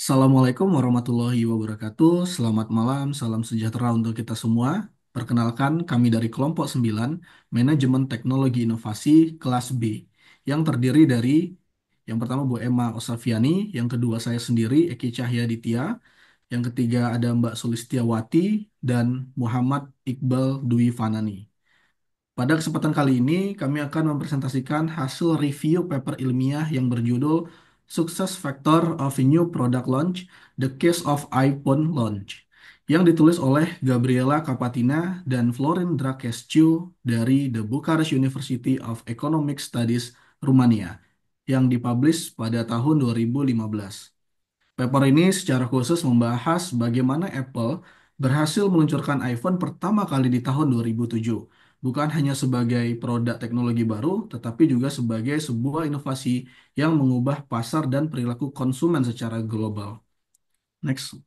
Assalamualaikum warahmatullahi wabarakatuh. Selamat malam, salam sejahtera untuk kita semua. Perkenalkan, kami dari kelompok 9, Manajemen Teknologi Inovasi kelas B, yang terdiri dari yang pertama Bu Emma Osaviani, yang kedua saya sendiri Eki Cahyaditya, yang ketiga ada Mbak Sulistiawati, dan Muhammad Iqbal Dwi Fanani. Pada kesempatan kali ini, kami akan mempresentasikan hasil review paper ilmiah yang berjudul Success Factor of a New Product Launch, The Case of iPhone Launch, yang ditulis oleh Gabriela Capatina dan Florin Dracescu dari The Bucharest University of Economic Studies, Rumania, yang dipublish pada tahun 2015. Paper ini secara khusus membahas bagaimana Apple berhasil meluncurkan iPhone pertama kali di tahun 2007, bukan hanya sebagai produk teknologi baru, tetapi juga sebagai sebuah inovasi yang mengubah pasar dan perilaku konsumen secara global. Next.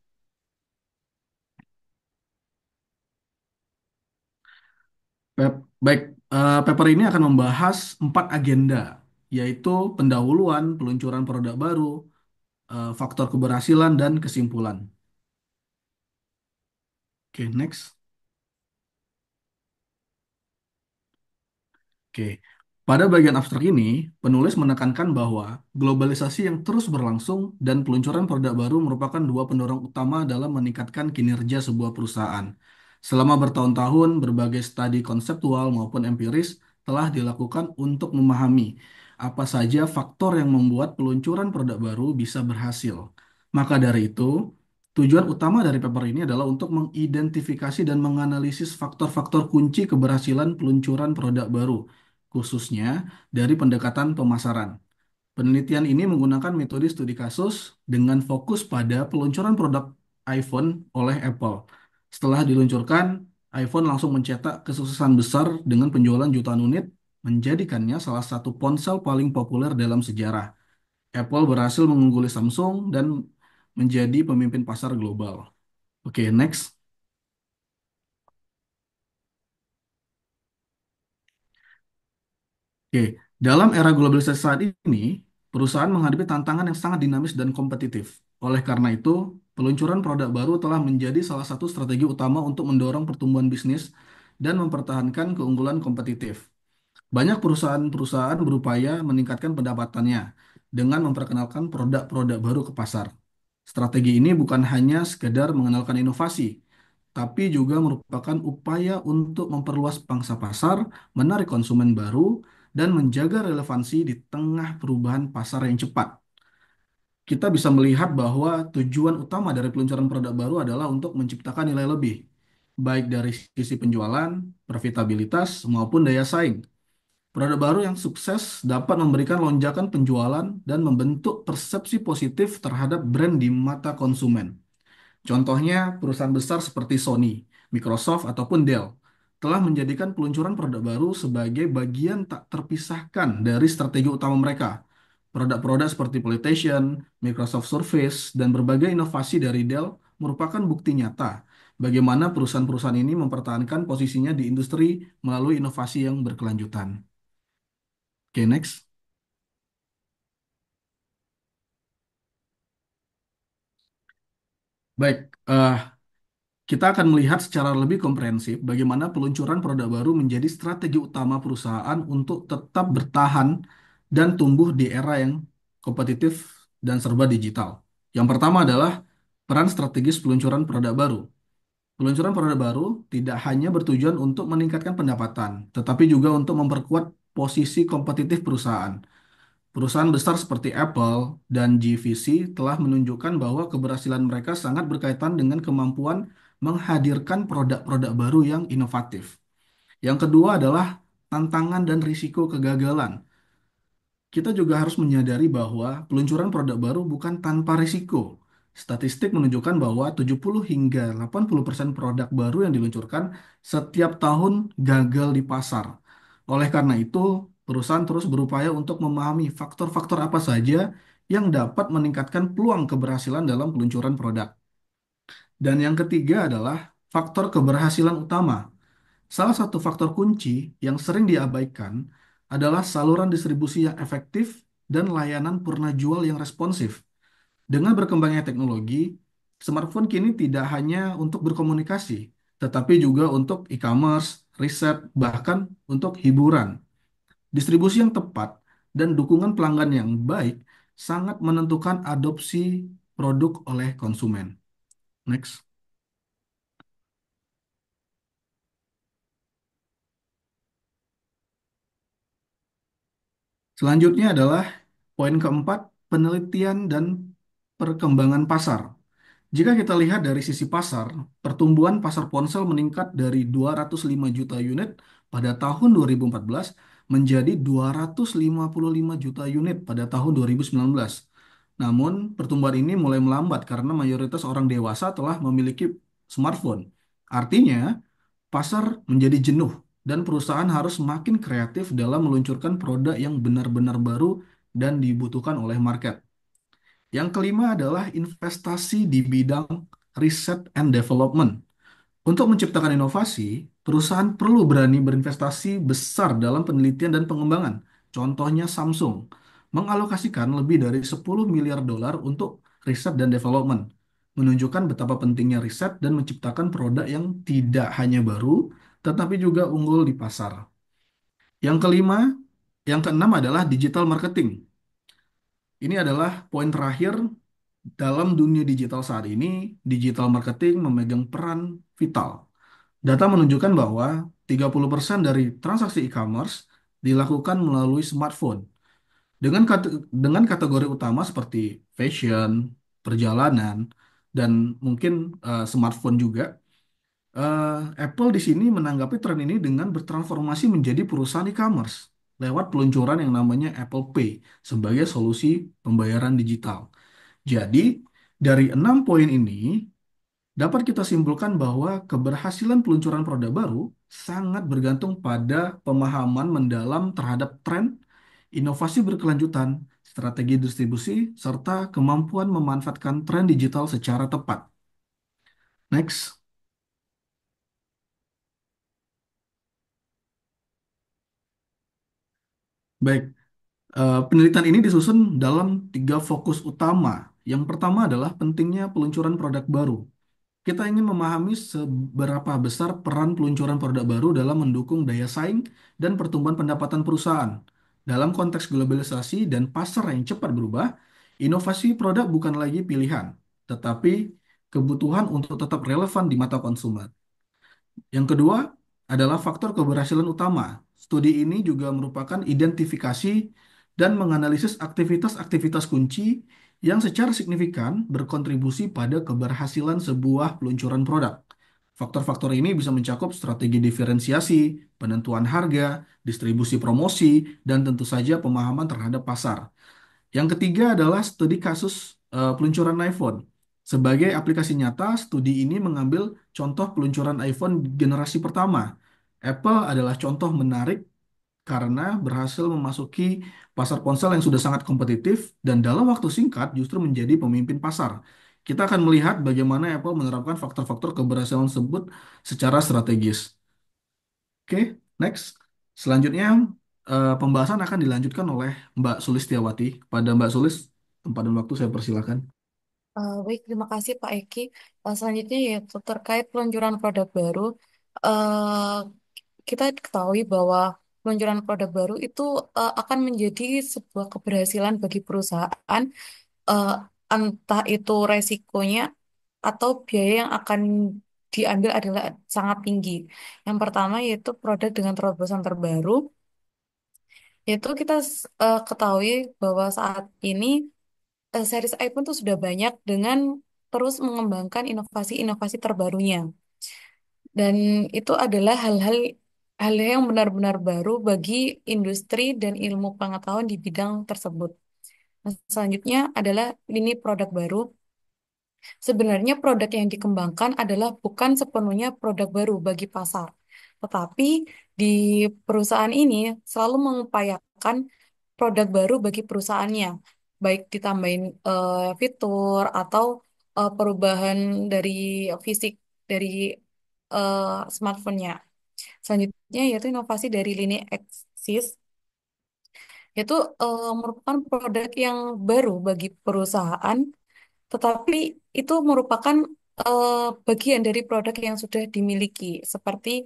Baik, paper ini akan membahas 4 agenda, yaitu pendahuluan, peluncuran produk baru, faktor keberhasilan, dan kesimpulan. Oke, next. Oke, pada bagian abstrak ini, penulis menekankan bahwa globalisasi yang terus berlangsung dan peluncuran produk baru merupakan dua pendorong utama dalam meningkatkan kinerja sebuah perusahaan. Selama bertahun-tahun, berbagai studi konseptual maupun empiris telah dilakukan untuk memahami apa saja faktor yang membuat peluncuran produk baru bisa berhasil. Maka dari itu, tujuan utama dari paper ini adalah untuk mengidentifikasi dan menganalisis faktor-faktor kunci keberhasilan peluncuran produk baru khususnya dari pendekatan pemasaran. Penelitian ini menggunakan metode studi kasus dengan fokus pada peluncuran produk iPhone oleh Apple. Setelah diluncurkan, iPhone langsung mencetak kesuksesan besar dengan penjualan jutaan unit, menjadikannya salah satu ponsel paling populer dalam sejarah. Apple berhasil mengungguli Samsung dan menjadi pemimpin pasar global. Oke, next. Oke, dalam era globalisasi saat ini, perusahaan menghadapi tantangan yang sangat dinamis dan kompetitif. Oleh karena itu, peluncuran produk baru telah menjadi salah satu strategi utama untuk mendorong pertumbuhan bisnis dan mempertahankan keunggulan kompetitif. Banyak perusahaan-perusahaan berupaya meningkatkan pendapatannya dengan memperkenalkan produk-produk baru ke pasar. Strategi ini bukan hanya sekedar mengenalkan inovasi, tapi juga merupakan upaya untuk memperluas pangsa pasar, menarik konsumen baru, dan menjaga relevansi di tengah perubahan pasar yang cepat. Kita bisa melihat bahwa tujuan utama dari peluncuran produk baru adalah untuk menciptakan nilai lebih, baik dari sisi penjualan, profitabilitas, maupun daya saing. Produk baru yang sukses dapat memberikan lonjakan penjualan dan membentuk persepsi positif terhadap brand di mata konsumen. Contohnya, perusahaan besar seperti Sony, Microsoft, ataupun Dell telah menjadikan peluncuran produk baru sebagai bagian tak terpisahkan dari strategi utama mereka. Produk-produk seperti PlayStation, Microsoft Surface, dan berbagai inovasi dari Dell merupakan bukti nyata bagaimana perusahaan-perusahaan ini mempertahankan posisinya di industri melalui inovasi yang berkelanjutan. Oke, next. Baik, kita akan melihat secara lebih komprehensif bagaimana peluncuran produk baru menjadi strategi utama perusahaan untuk tetap bertahan dan tumbuh di era yang kompetitif dan serba digital. Yang pertama adalah peran strategis peluncuran produk baru. Peluncuran produk baru tidak hanya bertujuan untuk meningkatkan pendapatan, tetapi juga untuk memperkuat posisi kompetitif perusahaan. Perusahaan besar seperti Apple dan GVC telah menunjukkan bahwa keberhasilan mereka sangat berkaitan dengan kemampuan menghadirkan produk-produk baru yang inovatif. Yang kedua adalah tantangan dan risiko kegagalan. Kita juga harus menyadari bahwa peluncuran produk baru bukan tanpa risiko. Statistik menunjukkan bahwa 70 hingga 80% produk baru yang diluncurkan setiap tahun gagal di pasar. Oleh karena itu, perusahaan terus berupaya untuk memahami faktor-faktor apa saja yang dapat meningkatkan peluang keberhasilan dalam peluncuran produk. Dan yang ketiga adalah faktor keberhasilan utama. Salah satu faktor kunci yang sering diabaikan adalah saluran distribusi yang efektif dan layanan purna jual yang responsif. Dengan berkembangnya teknologi, smartphone kini tidak hanya untuk berkomunikasi, tetapi juga untuk e-commerce, riset, bahkan untuk hiburan. Distribusi yang tepat dan dukungan pelanggan yang baik sangat menentukan adopsi produk oleh konsumen. Next. Selanjutnya adalah poin keempat, penelitian dan perkembangan pasar. Jika kita lihat dari sisi pasar, pertumbuhan pasar ponsel meningkat dari 205 juta unit pada tahun 2014 menjadi 255 juta unit pada tahun 2019. Namun, pertumbuhan ini mulai melambat karena mayoritas orang dewasa telah memiliki smartphone. Artinya, pasar menjadi jenuh dan perusahaan harus semakin kreatif dalam meluncurkan produk yang benar-benar baru dan dibutuhkan oleh market. Yang kelima adalah investasi di bidang riset and development. Untuk menciptakan inovasi, perusahaan perlu berani berinvestasi besar dalam penelitian dan pengembangan. Contohnya Samsung mengalokasikan lebih dari 10 miliar dolar untuk riset dan development, menunjukkan betapa pentingnya riset dan menciptakan produk yang tidak hanya baru, tetapi juga unggul di pasar. Yang kelima, yang keenam adalah digital marketing. Ini adalah poin terakhir dalam dunia digital saat ini, digital marketing memegang peran vital. Data menunjukkan bahwa 30% dari transaksi e-commerce dilakukan melalui smartphone. Dengan kategori utama seperti fashion, perjalanan, dan mungkin smartphone juga, Apple di sini menanggapi tren ini dengan bertransformasi menjadi perusahaan e-commerce lewat peluncuran yang namanya Apple Pay sebagai solusi pembayaran digital. Jadi, dari 6 poin ini, dapat kita simpulkan bahwa keberhasilan peluncuran produk baru sangat bergantung pada pemahaman mendalam terhadap tren, inovasi berkelanjutan, strategi distribusi, serta kemampuan memanfaatkan tren digital secara tepat. Next. Baik, penelitian ini disusun dalam 3 fokus utama. Yang pertama adalah pentingnya peluncuran produk baru. Kita ingin memahami seberapa besar peran peluncuran produk baru dalam mendukung daya saing dan pertumbuhan pendapatan perusahaan. Dalam konteks globalisasi dan pasar yang cepat berubah, inovasi produk bukan lagi pilihan, tetapi kebutuhan untuk tetap relevan di mata konsumen. Yang kedua adalah faktor keberhasilan utama. Studi ini juga merupakan identifikasi dan menganalisis aktivitas-aktivitas kunci yang secara signifikan berkontribusi pada keberhasilan sebuah peluncuran produk. Faktor-faktor ini bisa mencakup strategi diferensiasi, penentuan harga, distribusi promosi, dan tentu saja pemahaman terhadap pasar. Yang ketiga adalah studi kasus peluncuran iPhone. Sebagai aplikasi nyata, studi ini mengambil contoh peluncuran iPhone generasi pertama. Apple adalah contoh menarik karena berhasil memasuki pasar ponsel yang sudah sangat kompetitif dan dalam waktu singkat justru menjadi pemimpin pasar. Kita akan melihat bagaimana Apple menerapkan faktor-faktor keberhasilan tersebut secara strategis. Oke, next. Selanjutnya, pembahasan akan dilanjutkan oleh Mbak Sulistiawati. Kepada Mbak Sulis, tempat dan waktu saya persilakan. Baik, terima kasih Pak Eki. Selanjutnya yaitu terkait peluncuran produk baru. eh, kita ketahui bahwa peluncuran produk baru itu akan menjadi sebuah keberhasilan bagi perusahaan, eh, entah itu resikonya atau biaya yang akan diambil adalah sangat tinggi. Yang pertama yaitu produk dengan terobosan terbaru, yaitu kita ketahui bahwa saat ini series iPhone tuh sudah banyak dengan terus mengembangkan inovasi-inovasi terbarunya. Dan itu adalah hal yang benar-benar baru bagi industri dan ilmu pengetahuan di bidang tersebut. Nah, selanjutnya adalah ini produk baru. Sebenarnya produk yang dikembangkan adalah bukan sepenuhnya produk baru bagi pasar, tetapi di perusahaan ini selalu mengupayakan produk baru bagi perusahaannya, baik ditambahin fitur atau perubahan dari fisik dari eh, smartphone-nya. Selanjutnya yaitu inovasi dari lini Exis, yaitu merupakan produk yang baru bagi perusahaan tetapi itu merupakan bagian dari produk yang sudah dimiliki, seperti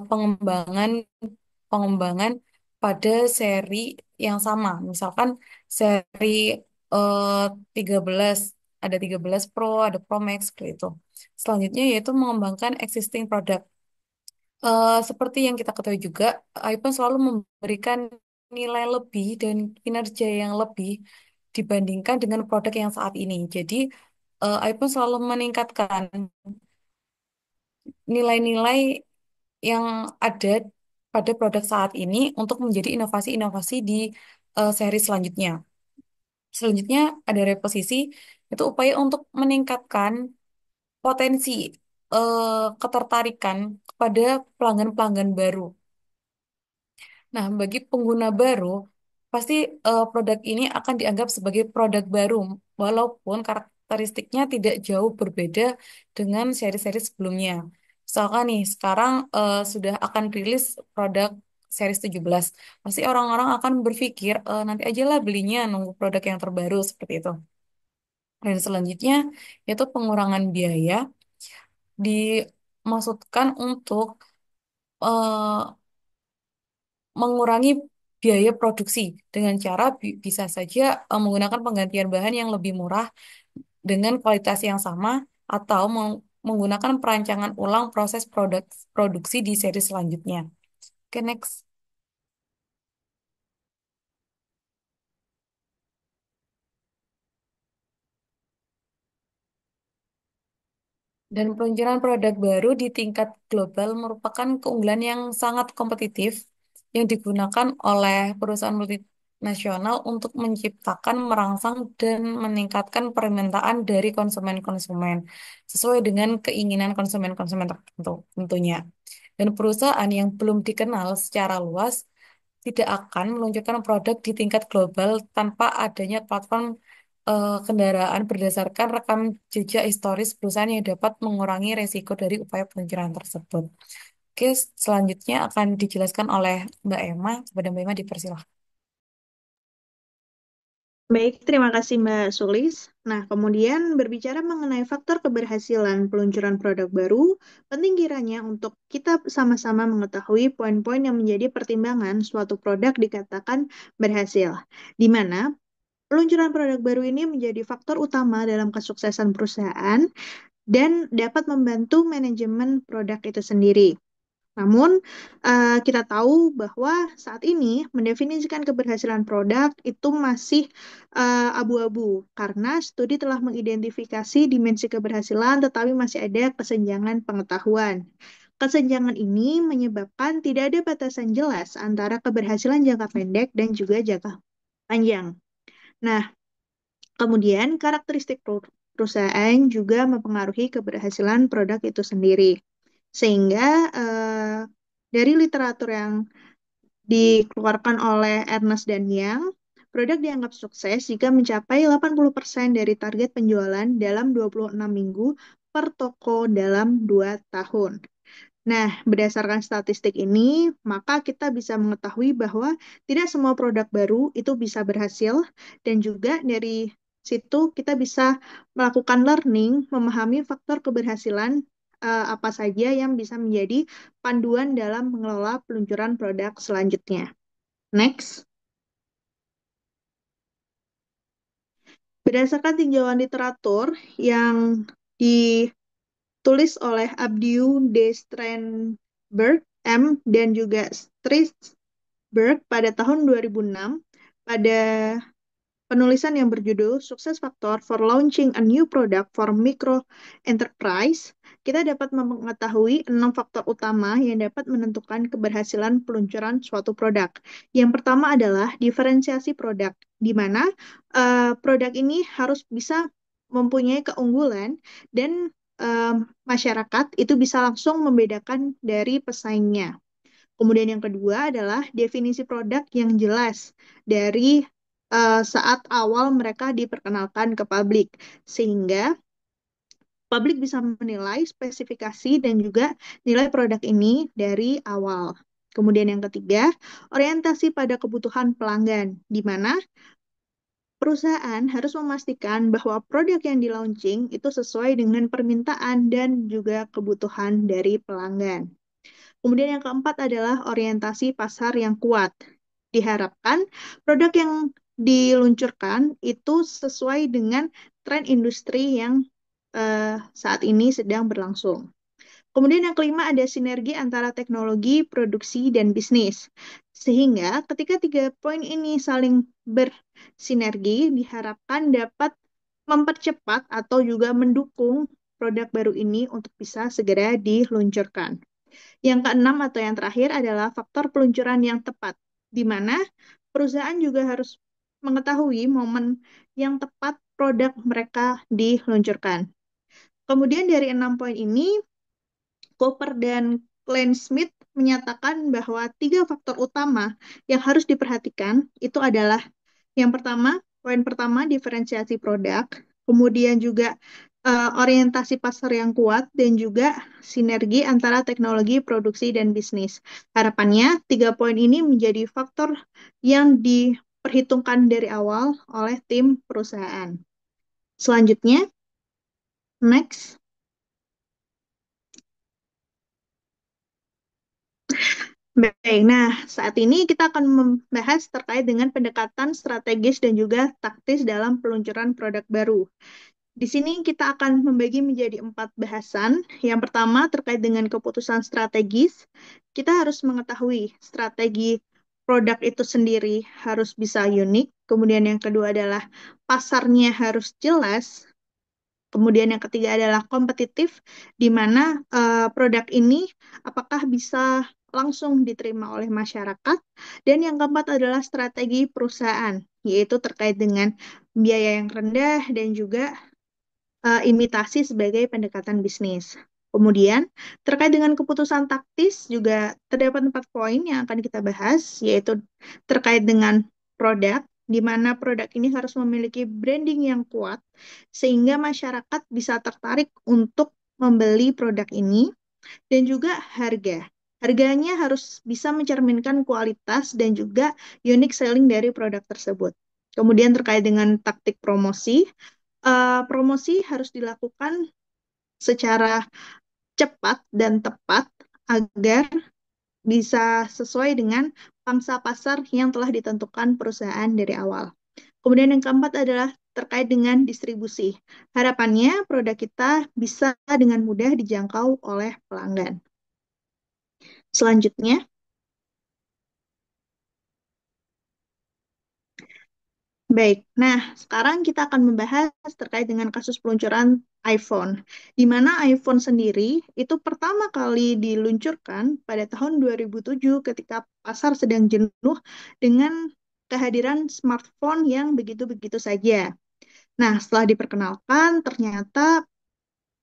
pengembangan pengembangan pada seri yang sama. Misalkan seri eh, 13, ada 13 Pro, ada Pro Max seperti itu. Selanjutnya yaitu mengembangkan existing product. Seperti yang kita ketahui juga, iPhone selalu memberikan nilai lebih dan kinerja yang lebih dibandingkan dengan produk yang saat ini. Jadi, iPhone selalu meningkatkan nilai-nilai yang ada pada produk saat ini untuk menjadi inovasi-inovasi di seri selanjutnya. Selanjutnya ada reposisi, itu upaya untuk meningkatkan potensi ketertarikan kepada pelanggan-pelanggan baru. Nah, bagi pengguna baru, pasti produk ini akan dianggap sebagai produk baru, walaupun karakteristiknya tidak jauh berbeda dengan seri-seri sebelumnya. Misalkan nih, sekarang sudah akan rilis produk seri 17. Pasti orang-orang akan berpikir, nanti aja lah belinya, nunggu produk yang terbaru, seperti itu. Dan selanjutnya, yaitu pengurangan biaya, dimaksudkan untuk eh, mengurangi biaya produksi dengan cara bisa saja menggunakan penggantian bahan yang lebih murah dengan kualitas yang sama atau menggunakan perancangan ulang proses produksi di seri selanjutnya. Oke, next. Dan peluncuran produk baru di tingkat global merupakan keunggulan yang sangat kompetitif yang digunakan oleh perusahaan multinasional untuk menciptakan, merangsang, dan meningkatkan permintaan dari konsumen-konsumen sesuai dengan keinginan konsumen-konsumen tertentu tentunya. Dan perusahaan yang belum dikenal secara luas tidak akan meluncurkan produk di tingkat global tanpa adanya platform kendaraan berdasarkan rekam jejak historis perusahaan yang dapat mengurangi resiko dari upaya peluncuran tersebut. Oke, selanjutnya akan dijelaskan oleh Mbak Emma. Kepada Mbak Emma dipersilahkan. Baik, terima kasih Mbak Sulis. Nah, kemudian berbicara mengenai faktor keberhasilan peluncuran produk baru, penting kiranya untuk kita sama-sama mengetahui poin-poin yang menjadi pertimbangan suatu produk dikatakan berhasil, di mana peluncuran produk baru ini menjadi faktor utama dalam kesuksesan perusahaan dan dapat membantu manajemen produk itu sendiri. Namun, kita tahu bahwa saat ini mendefinisikan keberhasilan produk itu masih abu-abu karena studi telah mengidentifikasi dimensi keberhasilan, tetapi masih ada kesenjangan pengetahuan. Kesenjangan ini menyebabkan tidak ada batasan jelas antara keberhasilan jangka pendek dan juga jangka panjang. Nah, kemudian karakteristik perusahaan juga mempengaruhi keberhasilan produk itu sendiri. Sehingga dari literatur yang dikeluarkan oleh Ernest dan Young, produk dianggap sukses jika mencapai 80% dari target penjualan dalam 26 minggu per toko dalam 2 tahun. Nah, berdasarkan statistik ini, maka kita bisa mengetahui bahwa tidak semua produk baru itu bisa berhasil, dan juga dari situ kita bisa melakukan learning, memahami faktor keberhasilan apa saja yang bisa menjadi panduan dalam mengelola peluncuran produk selanjutnya. Next. Berdasarkan tinjauan literatur yang ditulis oleh Abdiu de Steenberg M dan juga Stridsberg pada tahun 2006, pada penulisan yang berjudul Sukses Factor for Launching a New Product for Micro Enterprise, kita dapat mengetahui 6 faktor utama yang dapat menentukan keberhasilan peluncuran suatu produk. Yang pertama adalah diferensiasi produk, di mana produk ini harus bisa mempunyai keunggulan dan masyarakat itu bisa langsung membedakan dari pesaingnya. Kemudian yang kedua adalah definisi produk yang jelas dari saat awal mereka diperkenalkan ke publik, sehingga publik bisa menilai spesifikasi dan juga nilai produk ini dari awal. Kemudian yang ketiga, orientasi pada kebutuhan pelanggan, di mana perusahaan harus memastikan bahwa produk yang di-launching itu sesuai dengan permintaan dan juga kebutuhan dari pelanggan. Kemudian yang keempat adalah orientasi pasar yang kuat. Diharapkan produk yang diluncurkan itu sesuai dengan tren industri yang saat ini sedang berlangsung. Kemudian yang kelima ada sinergi antara teknologi, produksi, dan bisnis. Sehingga ketika tiga poin ini saling bersinergi, diharapkan dapat mempercepat atau juga mendukung produk baru ini untuk bisa segera diluncurkan. Yang keenam atau yang terakhir adalah faktor peluncuran yang tepat, di mana perusahaan juga harus mengetahui momen yang tepat produk mereka diluncurkan. Kemudian dari 6 poin ini, Cooper dan Klein-Smith menyatakan bahwa tiga faktor utama yang harus diperhatikan itu adalah yang pertama, poin pertama diferensiasi produk, kemudian juga orientasi pasar yang kuat, dan juga sinergi antara teknologi, produksi, dan bisnis. Harapannya, tiga poin ini menjadi faktor yang diperhitungkan dari awal oleh tim perusahaan. Selanjutnya, next. Baik, nah saat ini kita akan membahas terkait dengan pendekatan strategis dan juga taktis dalam peluncuran produk baru. Di sini kita akan membagi menjadi 4 bahasan. Yang pertama terkait dengan keputusan strategis. Kita harus mengetahui strategi produk itu sendiri harus bisa unik. Kemudian yang kedua adalah pasarnya harus jelas. Kemudian yang ketiga adalah kompetitif, di mana produk ini apakah bisa langsung diterima oleh masyarakat. Dan yang keempat adalah strategi perusahaan, yaitu terkait dengan biaya yang rendah dan juga imitasi sebagai pendekatan bisnis. Kemudian, terkait dengan keputusan taktis juga terdapat 4 poin yang akan kita bahas, yaitu terkait dengan produk, di mana produk ini harus memiliki branding yang kuat, sehingga masyarakat bisa tertarik untuk membeli produk ini, dan juga harga. Harganya harus bisa mencerminkan kualitas dan juga unique selling dari produk tersebut. Kemudian terkait dengan taktik promosi, promosi harus dilakukan secara cepat dan tepat agar bisa sesuai dengan pangsa pasar yang telah ditentukan perusahaan dari awal. Kemudian yang keempat adalah terkait dengan distribusi. Harapannya produk kita bisa dengan mudah dijangkau oleh pelanggan. Selanjutnya, baik, nah sekarang kita akan membahas terkait dengan kasus peluncuran iPhone, di mana iPhone sendiri itu pertama kali diluncurkan pada tahun 2007 ketika pasar sedang jenuh dengan kehadiran smartphone yang begitu-begitu saja. Nah, setelah diperkenalkan, ternyata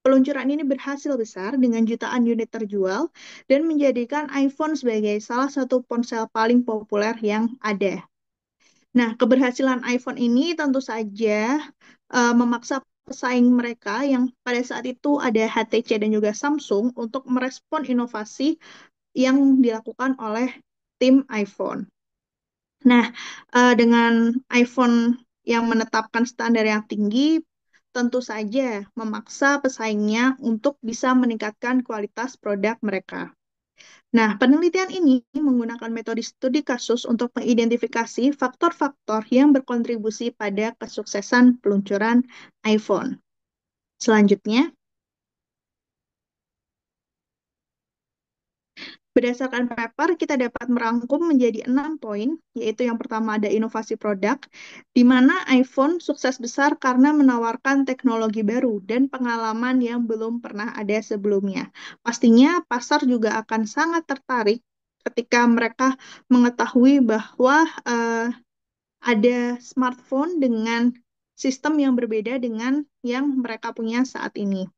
peluncuran ini berhasil besar dengan jutaan unit terjual dan menjadikan iPhone sebagai salah satu ponsel paling populer yang ada. Nah, keberhasilan iPhone ini tentu saja memaksa pesaing mereka yang pada saat itu ada HTC dan juga Samsung untuk merespon inovasi yang dilakukan oleh tim iPhone. Nah, dengan iPhone yang menetapkan standar yang tinggi, tentu saja memaksa pesaingnya untuk bisa meningkatkan kualitas produk mereka. Nah, penelitian ini menggunakan metode studi kasus untuk mengidentifikasi faktor-faktor yang berkontribusi pada kesuksesan peluncuran iPhone. Selanjutnya, berdasarkan paper, kita dapat merangkum menjadi 6 poin, yaitu yang pertama ada inovasi produk, di mana iPhone sukses besar karena menawarkan teknologi baru dan pengalaman yang belum pernah ada sebelumnya. Pastinya pasar juga akan sangat tertarik ketika mereka mengetahui bahwa ada smartphone dengan sistem yang berbeda dengan yang mereka punya saat ini.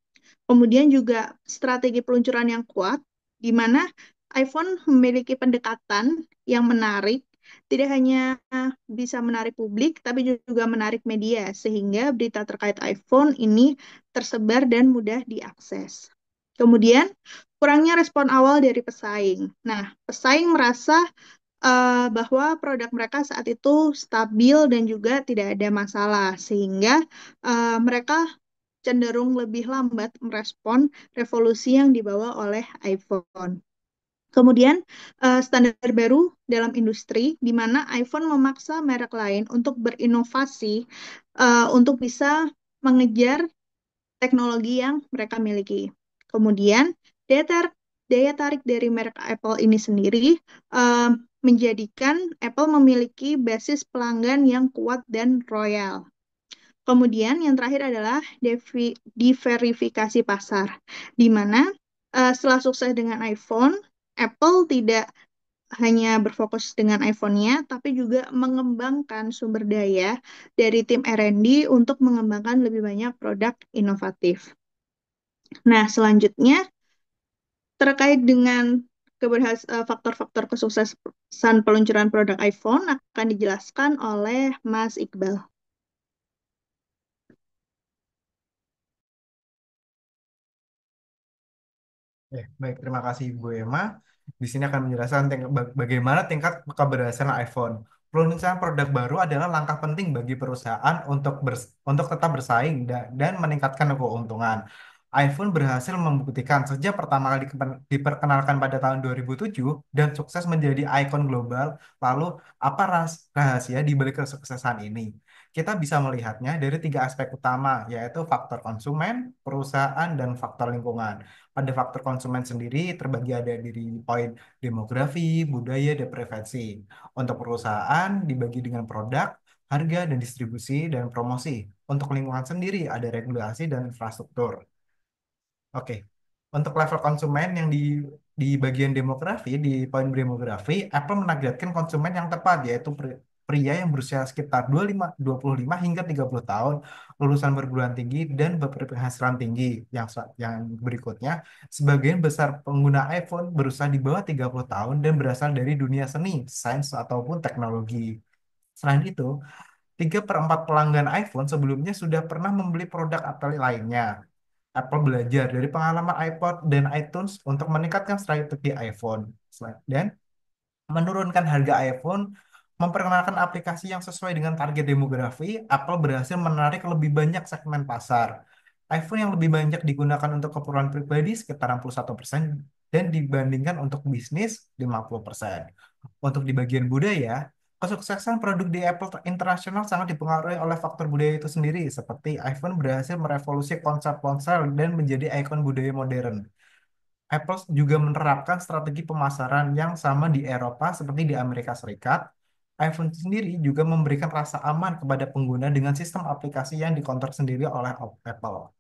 Kemudian juga strategi peluncuran yang kuat, di mana iPhone memiliki pendekatan yang menarik, tidak hanya bisa menarik publik, tapi juga menarik media, sehingga berita terkait iPhone ini tersebar dan mudah diakses. Kemudian, kurangnya respon awal dari pesaing. Nah, pesaing merasa bahwa produk mereka saat itu stabil dan juga tidak ada masalah, sehingga mereka cenderung lebih lambat merespon revolusi yang dibawa oleh iPhone. Kemudian, standar baru dalam industri, di mana iPhone memaksa merek lain untuk berinovasi, untuk bisa mengejar teknologi yang mereka miliki. Kemudian, daya tarik, daya tarik dari merek Apple ini sendiri eh, menjadikan Apple memiliki basis pelanggan yang kuat dan royal. Kemudian, yang terakhir adalah diverifikasi pasar, di mana setelah sukses dengan iPhone, Apple tidak hanya berfokus dengan iPhone-nya, tapi juga mengembangkan sumber daya dari tim R&D untuk mengembangkan lebih banyak produk inovatif. Nah, selanjutnya terkait dengan faktor-faktor kesuksesan peluncuran produk iPhone akan dijelaskan oleh Mas Iqbal. Baik, terima kasih Bu Emma. Di sini akan menjelaskan bagaimana tingkat keberhasilan iPhone. Peluncuran produk baru adalah langkah penting bagi perusahaan untuk tetap bersaing dan meningkatkan keuntungan. iPhone berhasil membuktikan sejak pertama kali diperkenalkan pada tahun 2007 dan sukses menjadi ikon global. Lalu, apa rahasia di balik kesuksesan ini? Kita bisa melihatnya dari tiga aspek utama, yaitu faktor konsumen, perusahaan, dan faktor lingkungan. Pada faktor konsumen sendiri terbagi ada dari poin demografi, budaya, dan preferensi. Untuk perusahaan dibagi dengan produk, harga dan distribusi, dan promosi. Untuk lingkungan sendiri ada regulasi dan infrastruktur. Oke, untuk level konsumen yang di bagian demografi, di poin demografi, Apple menargetkan konsumen yang tepat, yaitu pria yang berusia sekitar 25 hingga 30 tahun, lulusan perguruan tinggi, dan berpenghasilan tinggi. Yang berikutnya, sebagian besar pengguna iPhone berusia di bawah 30 tahun dan berasal dari dunia seni, sains, ataupun teknologi. Selain itu, 3/4 pelanggan iPhone sebelumnya sudah pernah membeli produk Apple lainnya. Apple belajar dari pengalaman iPod dan iTunes untuk meningkatkan strategi iPhone dan menurunkan harga iPhone, memperkenalkan aplikasi yang sesuai dengan target demografi. Apple berhasil menarik lebih banyak segmen pasar. iPhone yang lebih banyak digunakan untuk keperluan pribadi sekitar 61% dan dibandingkan untuk bisnis 50%. Untuk di bagian budaya, kesuksesan produk di Apple internasional sangat dipengaruhi oleh faktor budaya itu sendiri, seperti iPhone berhasil merevolusi konsep ponsel dan menjadi ikon budaya modern. Apple juga menerapkan strategi pemasaran yang sama di Eropa seperti di Amerika Serikat. iPhone sendiri juga memberikan rasa aman kepada pengguna dengan sistem aplikasi yang dikontrol sendiri oleh Apple.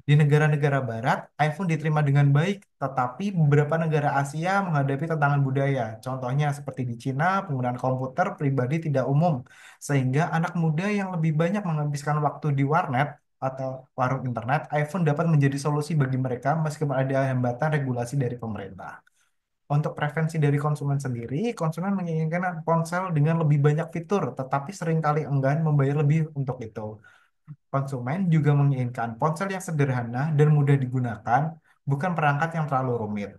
Di negara-negara barat, iPhone diterima dengan baik, tetapi beberapa negara Asia menghadapi tantangan budaya. Contohnya seperti di Cina, penggunaan komputer pribadi tidak umum, sehingga anak muda yang lebih banyak menghabiskan waktu di warnet atau warung internet, iPhone dapat menjadi solusi bagi mereka meskipun ada hambatan regulasi dari pemerintah. Untuk preferensi dari konsumen sendiri, konsumen menginginkan ponsel dengan lebih banyak fitur, tetapi seringkali enggan membayar lebih untuk itu. Konsumen juga menginginkan ponsel yang sederhana dan mudah digunakan, bukan perangkat yang terlalu rumit.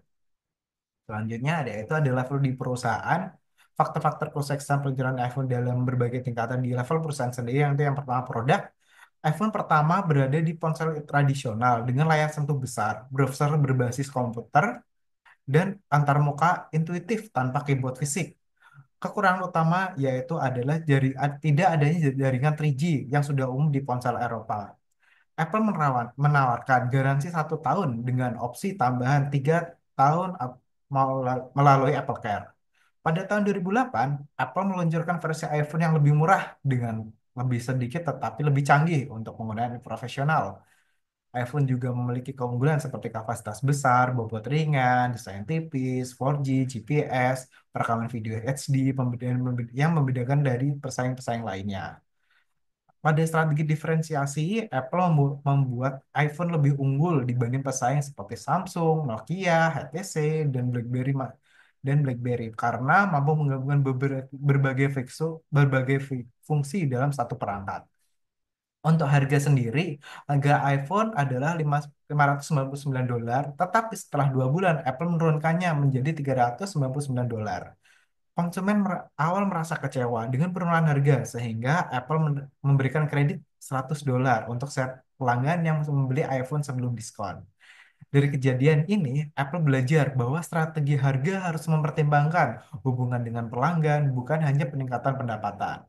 Selanjutnya ada level di perusahaan. Faktor-faktor kesuksesan peluncuran iPhone dalam berbagai tingkatan di level perusahaan sendiri, yang itu yang pertama produk. iPhone pertama berada di ponsel tradisional dengan layar sentuh besar, browser berbasis komputer, dan antarmuka intuitif tanpa keyboard fisik. Kekurangan utama yaitu adalah tidak adanya jaringan 3G yang sudah umum di ponsel Eropa. Apple menawarkan garansi 1 tahun dengan opsi tambahan 3 tahun melalui Apple Care. Pada tahun 2008, Apple meluncurkan versi iPhone yang lebih murah dengan lebih sedikit tetapi lebih canggih untuk penggunaan profesional. iPhone juga memiliki keunggulan seperti kapasitas besar, bobot ringan, desain tipis, 4G, GPS, perekaman video HD, yang membedakan dari pesaing-pesaing lainnya. Pada strategi diferensiasi, Apple membuat iPhone lebih unggul dibanding pesaing seperti Samsung, Nokia, HTC, dan BlackBerry karena mampu menggabungkan berbagai fungsi dalam satu perangkat. Untuk harga sendiri, harga iPhone adalah $599, tetapi setelah 2 bulan Apple menurunkannya menjadi $399. konsumen awal merasa kecewa dengan penurunan harga sehingga Apple memberikan kredit $100 untuk setiap pelanggan yang membeli iPhone sebelum diskon. Dari kejadian ini, Apple belajar bahwa strategi harga harus mempertimbangkan hubungan dengan pelanggan, bukan hanya peningkatan pendapatan.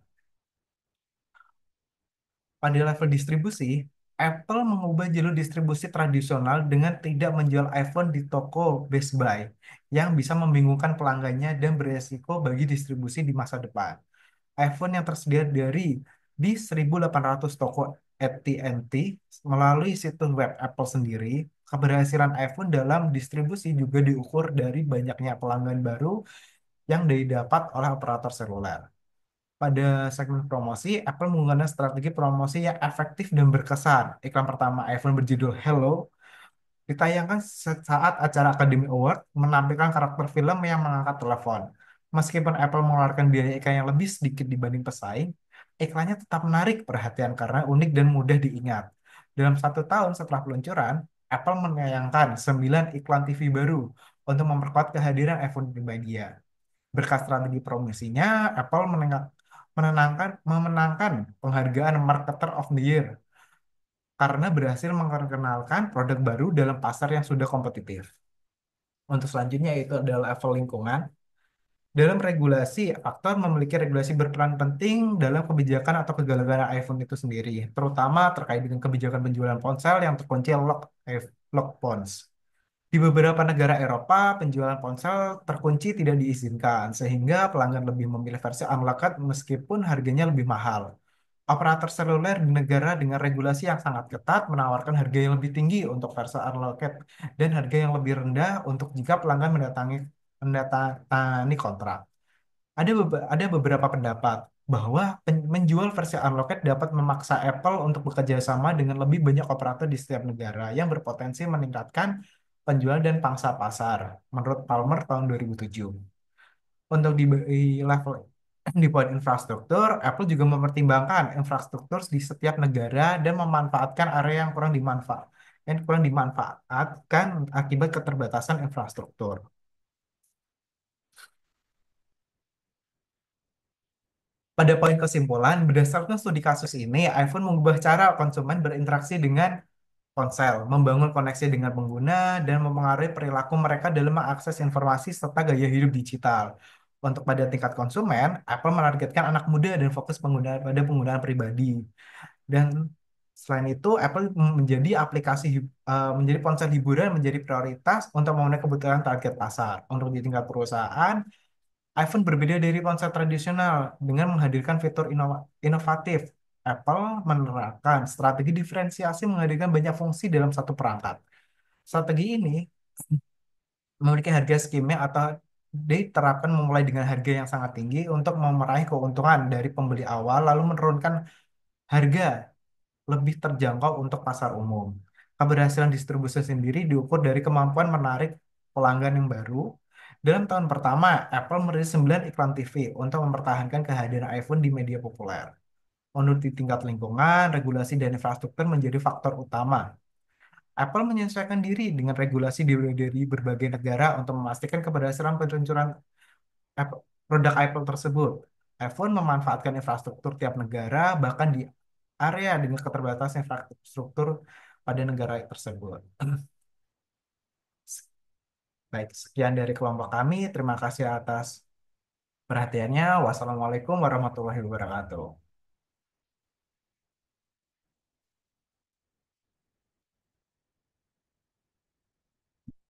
Pada level distribusi, Apple mengubah jalur distribusi tradisional dengan tidak menjual iPhone di toko Best Buy yang bisa membingungkan pelanggannya dan beresiko bagi distribusi di masa depan. iPhone yang tersedia di 1.800 toko AT&T melalui situs web Apple sendiri, keberhasilan iPhone dalam distribusi juga diukur dari banyaknya pelanggan baru yang didapat oleh operator seluler. Pada segmen promosi, Apple menggunakan strategi promosi yang efektif dan berkesan. Iklan pertama iPhone berjudul Hello ditayangkan saat acara Academy Award menampilkan karakter film yang mengangkat telepon. Meskipun Apple mengeluarkan biaya iklan yang lebih sedikit dibanding pesaing, iklannya tetap menarik perhatian karena unik dan mudah diingat. Dalam 1 tahun setelah peluncuran, Apple menayangkan 9 iklan TV baru untuk memperkuat kehadiran iPhone di media. Berkat strategi promosinya, Apple memenangkan penghargaan Marketer of the Year karena berhasil memperkenalkan produk baru dalam pasar yang sudah kompetitif. Untuk selanjutnya yaitu adalah level lingkungan. Dalam regulasi, faktor memiliki regulasi berperan penting dalam kebijakan atau kegagalan iPhone itu sendiri, terutama terkait dengan kebijakan penjualan ponsel yang terkunci lock pons. Di beberapa negara Eropa, penjualan ponsel terkunci tidak diizinkan, sehingga pelanggan lebih memilih versi unlocked meskipun harganya lebih mahal. Operator seluler di negara dengan regulasi yang sangat ketat menawarkan harga yang lebih tinggi untuk versi unlocked dan harga yang lebih rendah untuk jika pelanggan mendatangani kontrak. Ada beberapa pendapat bahwa menjual versi unlocked dapat memaksa Apple untuk bekerja sama dengan lebih banyak operator di setiap negara yang berpotensi meningkatkan penjualan dan pangsa pasar, menurut Palmer tahun 2007. Untuk di level di poin infrastruktur, Apple juga mempertimbangkan infrastruktur di setiap negara dan memanfaatkan area yang kurang dimanfaatkan akibat keterbatasan infrastruktur. Pada poin kesimpulan, berdasarkan studi kasus ini, iPhone mengubah cara konsumen berinteraksi dengan ponsel, membangun koneksi dengan pengguna, dan mempengaruhi perilaku mereka dalam mengakses informasi serta gaya hidup digital. Untuk pada tingkat konsumen, Apple menargetkan anak muda dan fokus pada penggunaan pribadi. Dan selain itu, Apple menjadi ponsel hiburan menjadi prioritas untuk memenuhi kebutuhan target pasar. Untuk di tingkat perusahaan, iPhone berbeda dari ponsel tradisional dengan menghadirkan fitur inovatif. Apple menerapkan strategi diferensiasi menghadirkan banyak fungsi dalam satu perangkat. Strategi ini memiliki harga skimming atau diterapkan memulai dengan harga yang sangat tinggi untuk meraih keuntungan dari pembeli awal, lalu menurunkan harga lebih terjangkau untuk pasar umum. Keberhasilan distribusi sendiri diukur dari kemampuan menarik pelanggan yang baru. Dalam tahun pertama, Apple merilis 9 iklan TV untuk mempertahankan kehadiran iPhone di media populer. Menurut di tingkat lingkungan, regulasi dan infrastruktur menjadi faktor utama. Apple menyesuaikan diri dengan regulasi dari berbagai negara untuk memastikan keberhasilan peluncuran produk Apple tersebut. iPhone memanfaatkan infrastruktur tiap negara, bahkan di area dengan keterbatasan infrastruktur pada negara tersebut. Baik, sekian dari kelompok kami. Terima kasih atas perhatiannya. Wassalamualaikum warahmatullahi wabarakatuh.